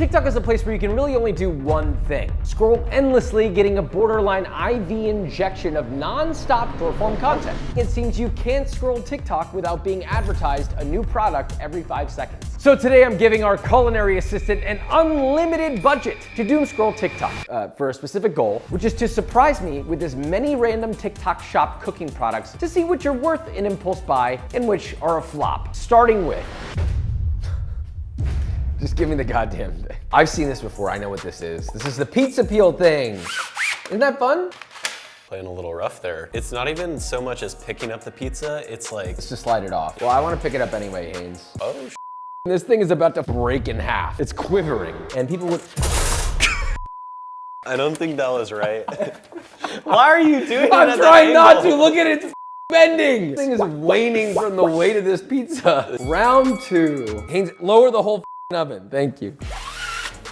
TikTok is a place where you can really only do one thing. Scroll endlessly, getting a borderline IV injection of non-stop short-form content. It seems you can't scroll TikTok without being advertised a new product every 5 seconds. So today I'm giving our culinary assistant an unlimited budget to doom scroll TikTok for a specific goal, which is to surprise me with as many random TikTok shop cooking products to see which are worth an impulse buy and which are a flop. Starting with, just give me the goddamn thing. I've seen this before, I know what this is. This is the pizza peel thing. Isn't that fun? Playing a little rough there. It's not even so much as picking up the pizza, it's like... Let's just slide it off. Well, I want to pick it up anyway, Haynes. Oh, This thing is about to break in half. It's quivering, and people would... I don't think that was right. Why are you doing that? I'm trying not to, look at it, it's bending. This thing is waning from the weight of this pizza. Round 2. Haynes, lower the whole oven, thank you.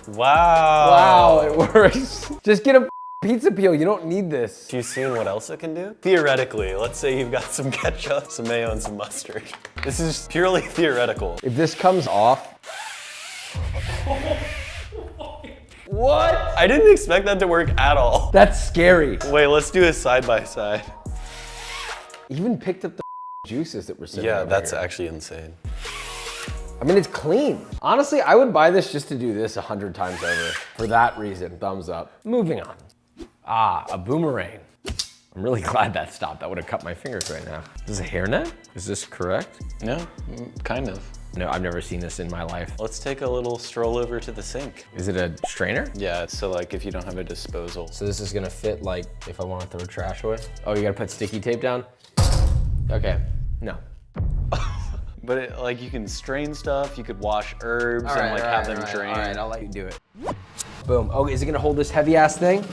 Wow. Wow, it works. Just get a pizza peel, you don't need this. Do you see what else it can do? Theoretically, let's say you've got some ketchup, some mayo, and some mustard. This is purely theoretical. If this comes off. What? I didn't expect that to work at all. That's scary. Wait, let's do a side by side. Even picked up the juices that were sitting Yeah, over that's here. actually insane. I mean, it's clean. Honestly, I would buy this just to do this 100 times over. For that reason, thumbs up. Moving on. Ah, a boomerang. I'm really glad that stopped. That would have cut my fingers right now. Is this a hairnet? Is this correct? No, kind of. No, I've never seen this in my life. Let's take a little stroll over to the sink. Is it a strainer? Yeah, so like if you don't have a disposal. So this is gonna fit like if I wanna throw trash away? Oh, you gotta put sticky tape down? Okay, no. But it, like you can strain stuff, you could wash herbs and like have them drain. All right, I'll let you do it. Boom. Oh, is it gonna hold this heavy ass thing?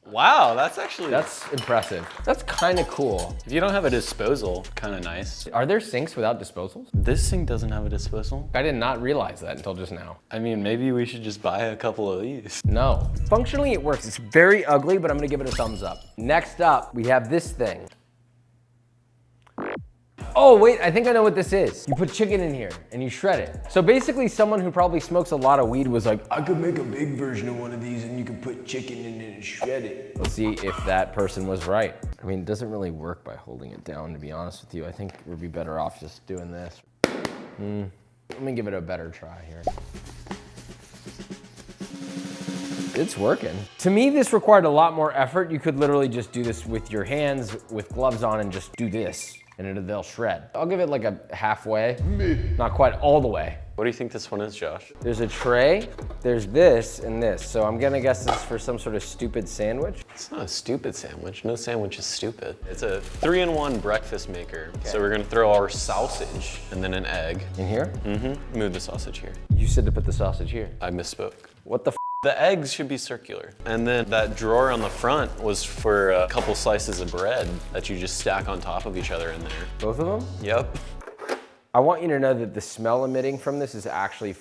Wow, that's actually... That's impressive. That's kind of cool. If you don't have a disposal, kind of nice. Are there sinks without disposals? This sink doesn't have a disposal. I did not realize that until just now. I mean, maybe we should just buy a couple of these. No. Functionally, it works. It's very ugly, but I'm gonna give it a thumbs up. Next up, we have this thing. Oh, wait, I think I know what this is. You put chicken in here and you shred it. So basically someone who probably smokes a lot of weed was like, I could make a big version of one of these and you can put chicken in it and shred it. Let's see if that person was right. I mean, it doesn't really work by holding it down, to be honest with you. I think we'd be better off just doing this. Let me give it a better try here. It's working. To me, this required a lot more effort. You could literally just do this with your hands, with gloves on, and just do this, and they'll shred. I'll give it like a halfway, not quite all the way. What do you think this one is, Josh? There's a tray, there's this, and this. So I'm gonna guess this is for some sort of stupid sandwich. It's not a stupid sandwich. No sandwich is stupid. It's a 3-in-1 breakfast maker. Okay. So we're gonna throw our sausage and then an egg. In here? Mm-hmm. Move the sausage here. You said to put the sausage here. I misspoke. What the f? The eggs should be circular. And then that drawer on the front was for a couple slices of bread that you just stack on top of each other in there. Both of them? Yep. I want you to know that the smell emitting from this is actually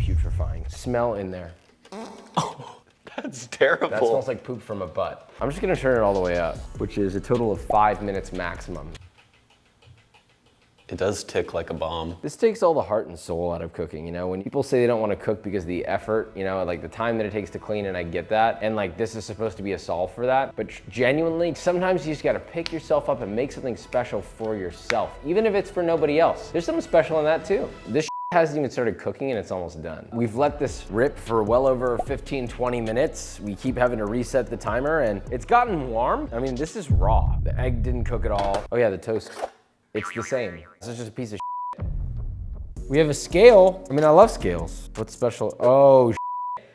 putrefying. Smell in there. Oh, that's terrible. That smells like poop from a butt. I'm just gonna turn it all the way up, which is a total of 5 minutes maximum. It does tick like a bomb. This takes all the heart and soul out of cooking, you know? When people say they don't want to cook because of the effort, you know, like the time that it takes to clean, and I get that, and like this is supposed to be a solve for that, but genuinely, sometimes you just gotta pick yourself up and make something special for yourself, even if it's for nobody else. There's something special in that too. This hasn't even started cooking and it's almost done. We've let this rip for well over 15, 20 minutes. We keep having to reset the timer and it's gotten warm. I mean, this is raw. The egg didn't cook at all. Oh yeah, the toast. It's the same. This is just a piece of shit. We have a scale. I mean, I love scales. What's special? Oh,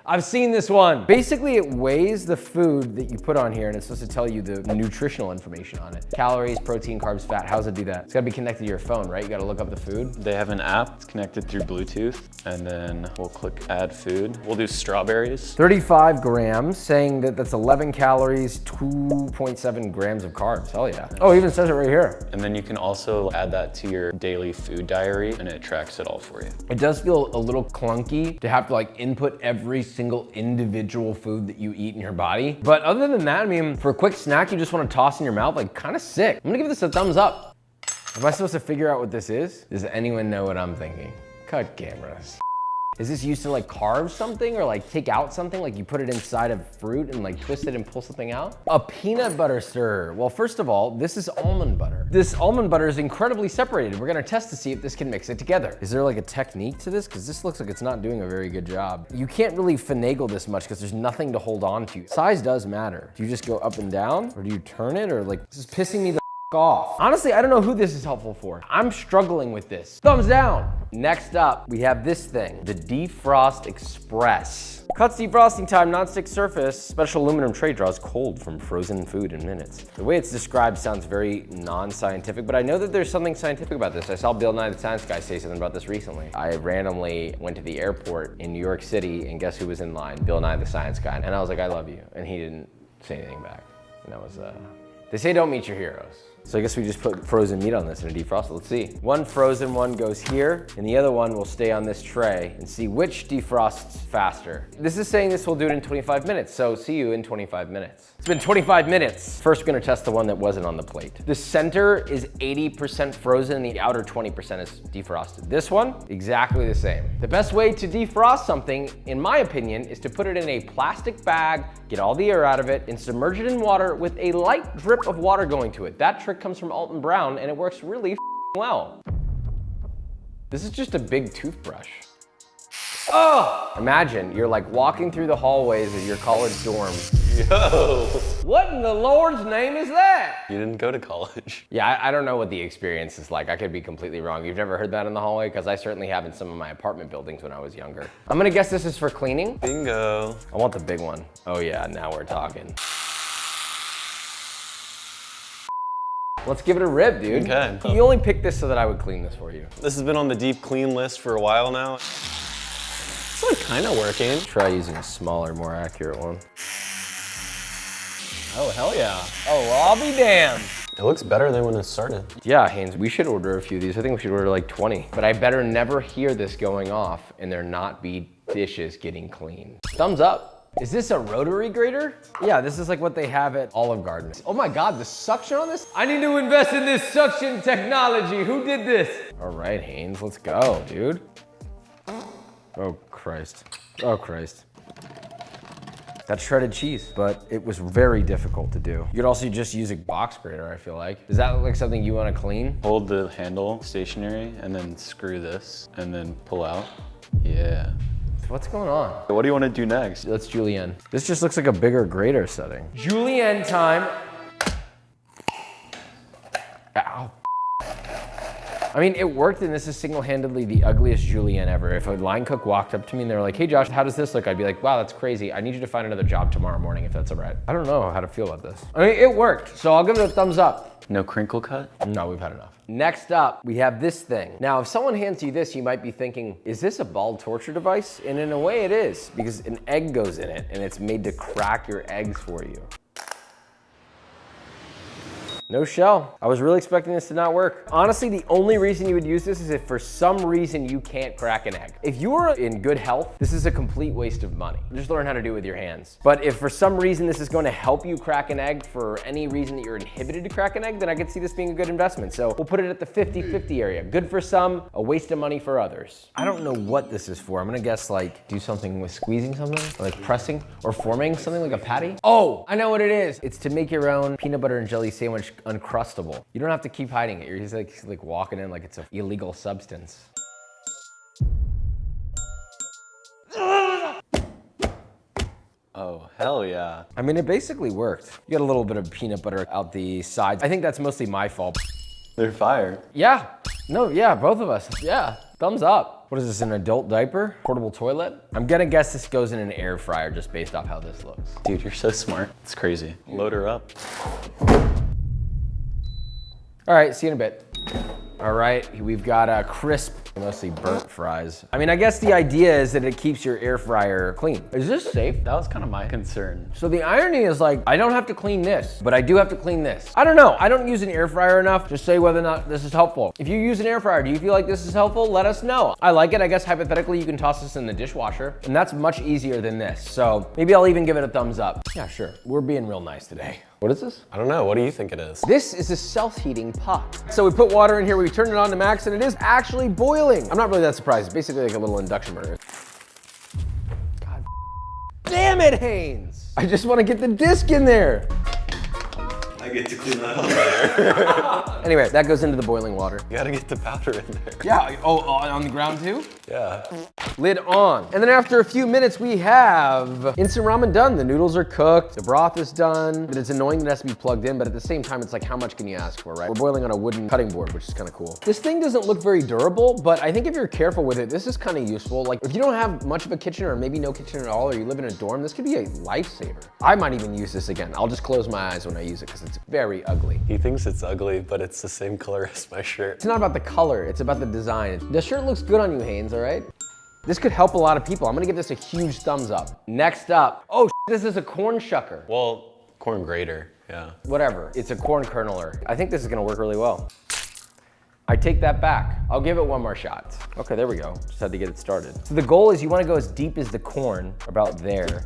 I've seen this one. Basically, it weighs the food that you put on here and it's supposed to tell you the nutritional information on it. Calories, protein, carbs, fat. How does it do that? It's gotta be connected to your phone, right? You gotta look up the food. They have an app. It's connected through Bluetooth. And then we'll click add food. We'll do strawberries. 35 grams, saying that that's 11 calories, 2.7 grams of carbs. Hell yeah. Oh, it even says it right here. And then you can also add that to your daily food diary and it tracks it all for you. It does feel a little clunky to have to like input every single individual food that you eat in your body. But other than that, I mean, for a quick snack you just want to toss in your mouth, like kind of sick. I'm gonna give this a thumbs up. Am I supposed to figure out what this is? Does anyone know what I'm thinking? Cut cameras. Is this used to like carve something or like take out something? Like you put it inside of fruit and like twist it and pull something out? A peanut butter stirrer. Well, first of all, this is almond butter. This almond butter is incredibly separated. We're gonna test to see if this can mix it together. Is there like a technique to this? Because this looks like it's not doing a very good job. You can't really finagle this much because there's nothing to hold on to. Size does matter. Do you just go up and down or do you turn it or like, this is pissing me the off. Honestly, I don't know who this is helpful for. I'm struggling with this. Thumbs down. Next up, we have this thing, the Defrost Express. Cuts defrosting time, nonstick surface, special aluminum tray draws cold from frozen food in minutes. The way it's described sounds very non-scientific, but I know that there's something scientific about this. I saw Bill Nye the Science Guy say something about this recently. I randomly went to the airport in New York City and guess who was in line? Bill Nye the Science Guy. And I was like, I love you. And he didn't say anything back. And that was, they say don't meet your heroes. So I guess we just put frozen meat on this and defrost it. Let's see. One frozen one goes here, and the other one will stay on this tray and see which defrosts faster. This is saying this will do it in 25 minutes, so see you in 25 minutes. It's been 25 minutes. First, we're gonna test the one that wasn't on the plate. The center is 80% frozen, and the outer 20% is defrosted. This one, exactly the same. The best way to defrost something, in my opinion, is to put it in a plastic bag, get all the air out of it, and submerge it in water with a light drip of water going to it. That trick comes from Alton Brown, and it works really well. This is just a big toothbrush. Oh! Imagine you're like walking through the hallways of your college dorm. Yo! What in the Lord's name is that? You didn't go to college. Yeah, I don't know what the experience is like. I could be completely wrong. You've never heard that in the hallway? Because I certainly have in some of my apartment buildings when I was younger. I'm gonna guess this is for cleaning. Bingo. I want the big one. Oh yeah, now we're talking. Let's give it a rip, dude. Okay. You only picked this so that I would clean this for you. This has been on the deep clean list for a while now. It's like kind of working. Try using a smaller, more accurate one. Oh, hell yeah. Oh, well, I'll be damned. It looks better than when it started. Yeah, Haynes, we should order a few of these. I think we should order like 20. But I better never hear this going off and there not be dishes getting clean. Thumbs up. Is this a rotary grater? Yeah, this is like what they have at Olive Garden. Oh my God, the suction on this? I need to invest in this suction technology. Who did this? All right, Haynes, let's go, dude. Oh, Christ. Oh, Christ. That's shredded cheese, but it was very difficult to do. You could also just use a box grater, I feel like. Is that like something you want to clean? Hold the handle stationary and then screw this and then pull out. Yeah. What's going on? What do you want to do next? Let's julienne. This just looks like a bigger grater setting. Julienne time. Ow. I mean, it worked, and this is single-handedly the ugliest julienne ever. If a line cook walked up to me and they were like, hey Josh, how does this look? I'd be like, wow, that's crazy. I need you to find another job tomorrow morning if that's all right. I don't know how to feel about this. I mean, it worked, so I'll give it a thumbs up. No crinkle cut? No, we've had enough. Next up, we have this thing. Now, if someone hands you this, you might be thinking, is this a ball torture device? And in a way it is, because an egg goes in it and it's made to crack your eggs for you. No shell. I was really expecting this to not work. Honestly, the only reason you would use this is if for some reason you can't crack an egg. If you are in good health, this is a complete waste of money. Just learn how to do it with your hands. But if for some reason this is going to help you crack an egg for any reason that you're inhibited to crack an egg, then I could see this being a good investment. So we'll put it at the 50-50 area. Good for some, a waste of money for others. I don't know what this is for. I'm gonna guess like do something with squeezing something, or like pressing or forming something like a patty. Oh, I know what it is. It's to make your own peanut butter and jelly sandwich uncrustable. You don't have to keep hiding it. You're just like walking in like it's an illegal substance. Oh, hell yeah. I mean, it basically worked. You got a little bit of peanut butter out the sides. I think that's mostly my fault. They're fire. Yeah. No, yeah, both of us. Yeah, thumbs up. What is this, an adult diaper? Portable toilet? I'm gonna guess this goes in an air fryer just based off how this looks. Dude, you're so smart. It's crazy. Load her up. All right, see you in a bit. All right, we've got crisp, mostly burnt fries. I mean, I guess the idea is that it keeps your air fryer clean. Is this safe? That was kind of my concern. So the irony is like, I don't have to clean this, but I do have to clean this. I don't know, I don't use an air fryer enough to say whether or not this is helpful. If you use an air fryer, do you feel like this is helpful? Let us know. I like it, I guess hypothetically you can toss this in the dishwasher, and that's much easier than this. So maybe I'll even give it a thumbs up. Yeah, sure, we're being real nice today. What is this? I don't know, what do you think it is? This is a self-heating pot. So we put water in here, we turn it on to max, and it is actually boiling. I'm not really that surprised. It's basically like a little induction burner. God damn it, Haynes. I just want to get the disc in there. I get to clean that up later. Anyway, that goes into the boiling water. You gotta get the powder in there. Yeah, oh, on the ground too? Yeah. Lid on. And then after a few minutes, we have instant ramen done. The noodles are cooked, the broth is done, but it's annoying that it has to be plugged in, but at the same time, it's like, how much can you ask for, right? We're boiling on a wooden cutting board, which is kind of cool. This thing doesn't look very durable, but I think if you're careful with it, this is kind of useful. Like, if you don't have much of a kitchen or maybe no kitchen at all, or you live in a dorm, this could be a lifesaver. I might even use this again. I'll just close my eyes when I use it because it's very ugly. He thinks it's ugly, but it's the same color as my shirt. It's not about the color, it's about the design. The shirt looks good on you, Haynes, all right? This could help a lot of people. I'm gonna give this a huge thumbs up. Next up, oh, this is a corn shucker. Well, corn grater, yeah. Whatever, it's a corn kerneler. I think this is gonna work really well. I take that back. I'll give it one more shot. Okay, there we go. Just had to get it started. So the goal is you wanna go as deep as the corn, about there.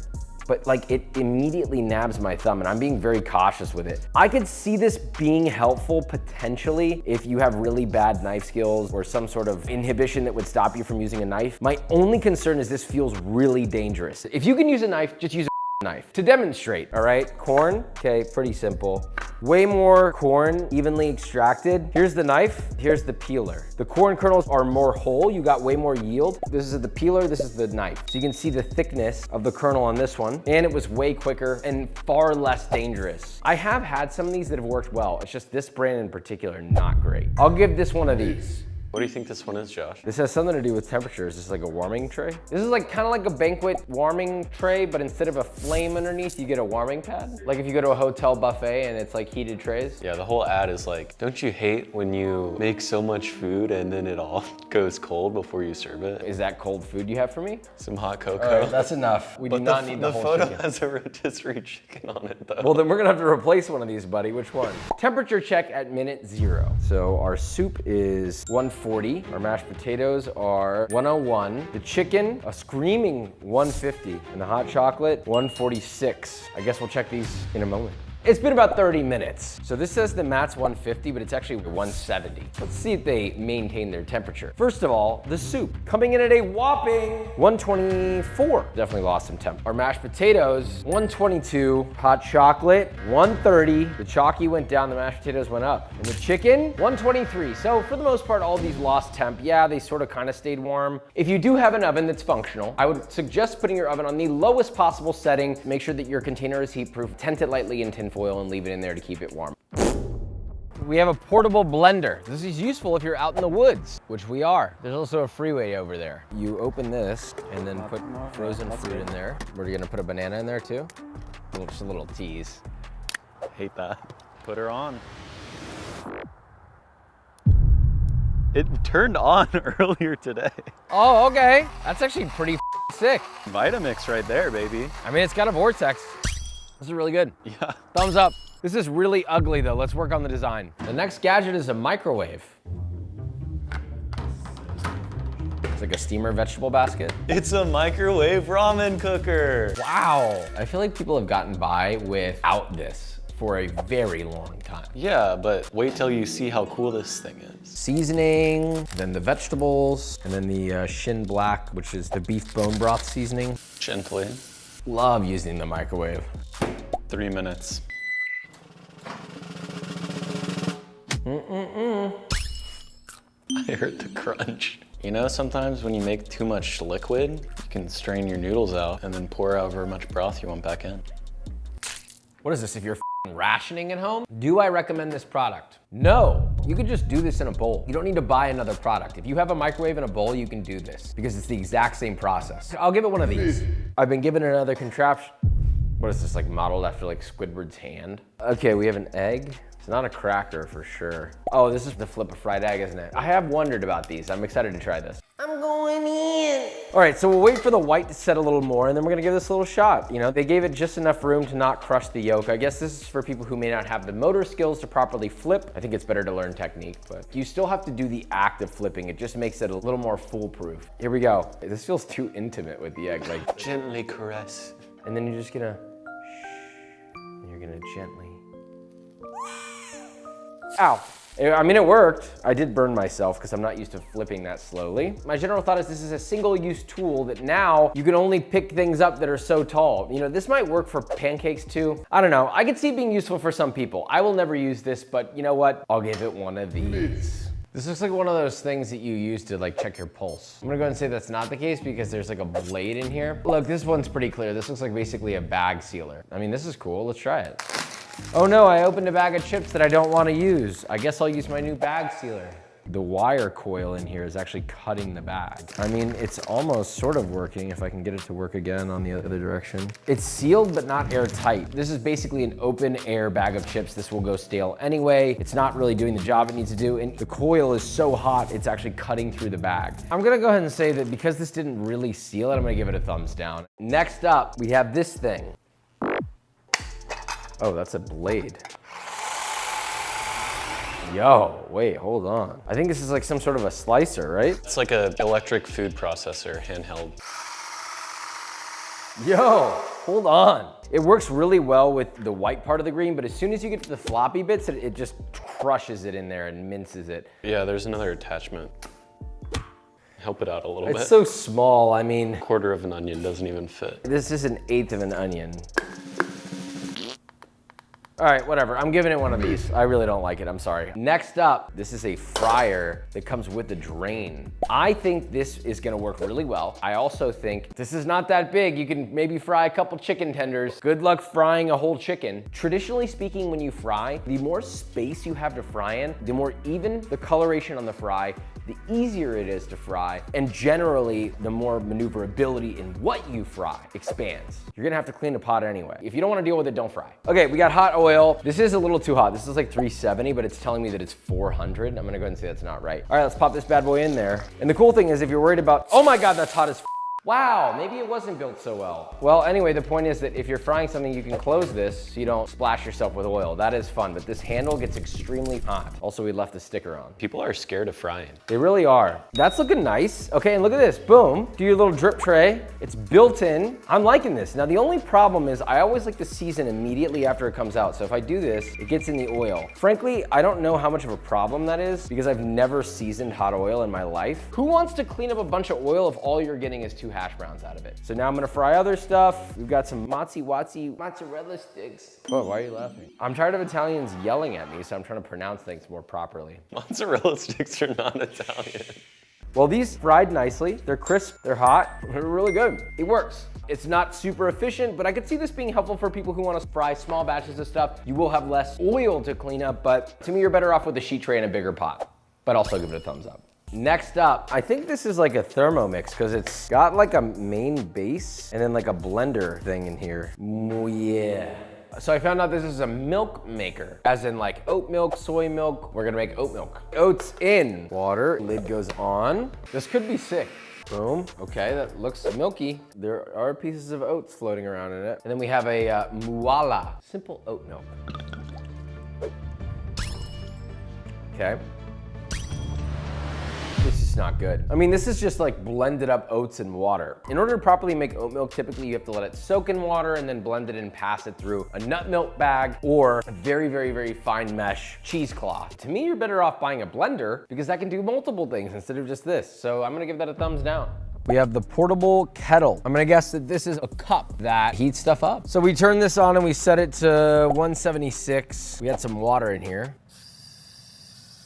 But like it immediately nabs my thumb and I'm being very cautious with it. I could see this being helpful potentially if you have really bad knife skills or some sort of inhibition that would stop you from using a knife. My only concern is this feels really dangerous. If you can use a knife, just use a knife. To demonstrate, all right? Corn, okay, pretty simple. Way more corn evenly extracted. Here's the knife, here's the peeler. The corn kernels are more whole, you got way more yield. This is the peeler, this is the knife. So you can see the thickness of the kernel on this one, and it was way quicker and far less dangerous. I have had some of these that have worked well. It's just this brand in particular, not great. I'll give this one of these. What do you think this one is, Josh? This has something to do with temperature. Is this like a warming tray? This is like kind of like a banquet warming tray, but instead of a flame underneath, you get a warming pad. Like if you go to a hotel buffet and it's like heated trays. Yeah, the whole ad is like, don't you hate when you make so much food and then it all goes cold before you serve it? Is that cold food you have for me? Some hot cocoa. All right, that's enough. We do not need the whole photo chicken. has a rotisserie chicken on it though. Well, then we're gonna have to replace one of these, buddy. Which one? Temperature check at minute 0. So our soup is 140. Our mashed potatoes are 101. The chicken, a screaming 150. And the hot chocolate, 146. I guess we'll check these in a moment. It's been about 30 minutes. So this says the mat's 150, but it's actually 170. Let's see if they maintain their temperature. First of all, the soup coming in at a whopping 124. Definitely lost some temp. Our mashed potatoes, 122. Hot chocolate, 130. The chalky went down, the mashed potatoes went up. And the chicken, 123. So for the most part, all these lost temp. Yeah, they sort of kind of stayed warm. If you do have an oven that's functional, I would suggest putting your oven on the lowest possible setting. Make sure that your container is heat proof. Tent it lightly in tin foil and leave it in there to keep it warm. We have a portable blender. This is useful if you're out in the woods, which we are. There's also a freeway over there. You open this and then put frozen fruit in there. We're gonna put a banana in there too. Just a little tease. Hate that. Put her on. It turned on earlier today. Oh, okay. That's actually pretty sick. Vitamix right there, baby. I mean, it's got a vortex. This is really good. Yeah. Thumbs up. This is really ugly though. Let's work on the design. The next gadget is a microwave. It's like a steamer vegetable basket. It's a microwave ramen cooker. Wow. I feel like people have gotten by without this for a very long time. Yeah, but wait till you see how cool this thing is. Seasoning, then the vegetables, and then the Shin Black, which is the beef bone broth seasoning. Gently. Love using the microwave. 3 minutes. I heard the crunch. You know, sometimes when you make too much liquid, you can strain your noodles out and then pour however much broth you want back in. What is this, if you're rationing at home? Do I recommend this product? No, you could just do this in a bowl. You don't need to buy another product. If you have a microwave and a bowl, you can do this because it's the exact same process. I'll give it one of these. I've been given another contraption. What is this, like modeled after like Squidward's hand? Okay, we have an egg. It's not a cracker for sure. Oh, this is the flip a fried egg, isn't it? I have wondered about these. I'm excited to try this. I'm going in. All right, so we'll wait for the white to set a little more and then we're gonna give this a little shot. You know, they gave it just enough room to not crush the yolk. I guess this is for people who may not have the motor skills to properly flip. I think it's better to learn technique, but you still have to do the act of flipping. It just makes it a little more foolproof. Here we go. This feels too intimate with the egg. Like Gently caress. and then you're just gonna, and you're gonna gently Ow. I mean, it worked. I did burn myself because I'm not used to flipping that slowly. My general thought is this is a single-use tool that now you can only pick things up that are so tall. You know, this might work for pancakes too. I don't know. I could see it being useful for some people. I will never use this, but you know what? I'll give it one of these. This looks like one of those things that you use to like check your pulse. I'm gonna go ahead and say that's not the case because there's like a blade in here. Look, this one's pretty clear. This looks like basically a bag sealer. I mean, this is cool. Let's try it. Oh no, I opened a bag of chips that I don't want to use. I guess I'll use my new bag sealer. The wire coil in here is actually cutting the bag. I mean, it's almost sort of working if I can get it to work again on the other direction. It's sealed, but not airtight. This is basically an open air bag of chips. This will go stale anyway. It's not really doing the job it needs to do. And the coil is so hot, it's actually cutting through the bag. I'm gonna go ahead and say that because this didn't really seal it, I'm gonna give it a thumbs down. Next up, we have this thing. Oh, that's a blade. Yo, wait, hold on. I think this is like some sort of a slicer, right? It's like an electric food processor, handheld. Yo, hold on. It works really well with the white part of the green, but as soon as you get to the floppy bits, it just crushes it in there and minces it. Yeah, there's another attachment. Help it out a little bit. It's so small, I mean. A quarter of an onion doesn't even fit. This is an eighth of an onion. All right, whatever. I'm giving it one of these. I really don't like it, I'm sorry. Next up, this is a fryer that comes with the drain. I think this is gonna work really well. I also think this is not that big. You can maybe fry a couple chicken tenders. Good luck frying a whole chicken. Traditionally speaking, when you fry, the more space you have to fry in, the more even the coloration on the fry, the easier it is to fry, and generally, the more maneuverability in what you fry expands. You're gonna have to clean the pot anyway. If you don't wanna deal with it, don't fry. Okay, we got hot oil. This is a little too hot. This is like 370, but it's telling me that it's 400. I'm gonna go ahead and say that's not right. All right, let's pop this bad boy in there. And the cool thing is if you're worried about, oh my God, that's hot as f. Wow, maybe it wasn't built so well. Well, anyway, the point is that if you're frying something, you can close this so you don't splash yourself with oil. That is fun, but this handle gets extremely hot. Also, we left the sticker on. People are scared of frying. They really are. That's looking nice. Okay, and look at this, boom. Do your little drip tray. It's built in. I'm liking this. Now, the only problem is I always like to season immediately after it comes out. So if I do this, it gets in the oil. Frankly, I don't know how much of a problem that is because I've never seasoned hot oil in my life. Who wants to clean up a bunch of oil if all you're getting is 2 hash browns out of it? So now I'm gonna fry other stuff. We've got some mozzarella sticks. Oh, why are you laughing? I'm tired of Italians yelling at me, so I'm trying to pronounce things more properly. Mozzarella sticks are not Italian. Well, these fried nicely. They're crisp, they're hot, they're really good. It works. It's not super efficient, but I could see this being helpful for people who want to fry small batches of stuff. You will have less oil to clean up, but to me, you're better off with a sheet tray and a bigger pot. But also give it a thumbs up. Next up, I think this is like a Thermomix because it's got like a main base and then like a blender thing in here. Oh yeah. So I found out this is a milk maker, as in like oat milk, soy milk. We're gonna make oat milk. Oats in, water, lid goes on. This could be sick. Boom, okay, that looks milky. There are pieces of oats floating around in it. And then we have a Muala, simple oat milk. Okay. This is not good. I mean, this is just like blended up oats and water. In order to properly make oat milk, typically you have to let it soak in water and then blend it and pass it through a nut milk bag or a very, very, very fine mesh cheesecloth. To me, you're better off buying a blender because that can do multiple things instead of just this. So I'm gonna give that a thumbs down. We have the portable kettle. I'm gonna guess that this is a cup that heats stuff up. So we turn this on and we set it to 176. We had some water in here.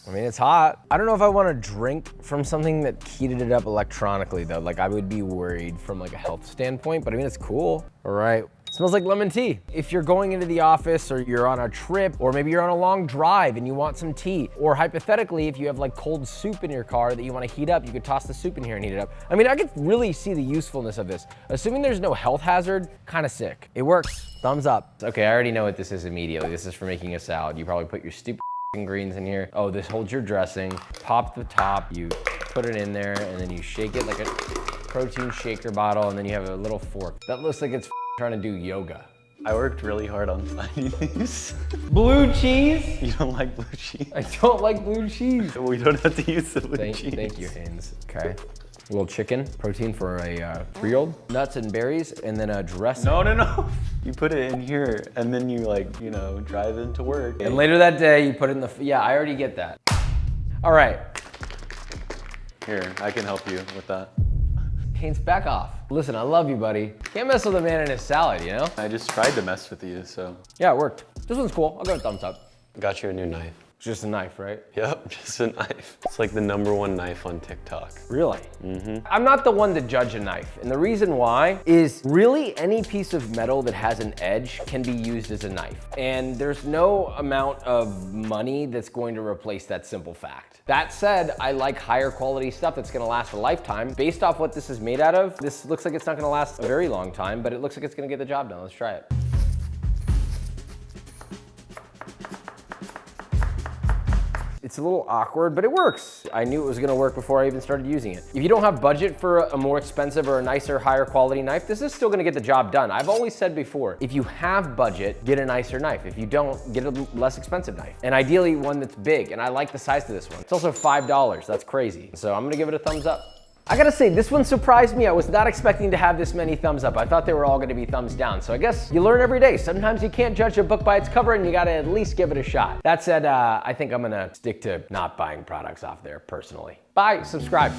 I mean, it's hot. I don't know if I want to drink from something that heated it up electronically though. Like I would be worried from like a health standpoint, but I mean, it's cool. All right, it smells like lemon tea. If you're going into the office or you're on a trip, or maybe you're on a long drive and you want some tea, or hypothetically, if you have like cold soup in your car that you want to heat up, you could toss the soup in here and heat it up. I mean, I could really see the usefulness of this. Assuming there's no health hazard, kind of sick. It works, thumbs up. Okay, I already know what this is immediately. This is for making a salad. You probably put your stupid greens in here. Oh, this holds your dressing. Pop the top, you put it in there, and then you shake it like a protein shaker bottle, and then you have a little fork. That looks like it's trying to do yoga. I worked really hard on finding these. Blue cheese? You don't like blue cheese? I don't like blue cheese. We don't have to use the blue cheese. Thank you, Haynes. Okay. A little chicken, protein for a 3-year-old. Nuts and berries, and then a dressing. No. You put it in here, and then you like, you know, drive into work. And later that day, you put it in the, yeah, I already get that. All right. Here, I can help you with that. Haynes, back off. Listen, I love you, buddy. Can't mess with a man and his salad, you know? I just tried to mess with you, so. Yeah, it worked. This one's cool. I'll give it a thumbs up. Got you a new knife. It's just a knife, right? Yep, just a knife. It's like the #1 knife on TikTok. Really? Mm-hmm. I'm not the one to judge a knife. And the reason why is really any piece of metal that has an edge can be used as a knife. And there's no amount of money that's going to replace that simple fact. That said, I like higher quality stuff that's gonna last a lifetime. Based off what this is made out of, this looks like it's not gonna last a very long time, but it looks like it's gonna get the job done. Let's try it. It's a little awkward, but it works. I knew it was gonna work before I even started using it. If you don't have budget for a more expensive or a nicer, higher quality knife, this is still gonna get the job done. I've always said before, if you have budget, get a nicer knife. If you don't, get a less expensive knife. And ideally one that's big, and I like the size of this one. It's also $5, that's crazy. So I'm gonna give it a thumbs up. I gotta say, this one surprised me. I was not expecting to have this many thumbs up. I thought they were all gonna be thumbs down. So I guess you learn every day. Sometimes you can't judge a book by its cover and you gotta at least give it a shot. That said, I think I'm gonna stick to not buying products off there personally. Bye, subscribe.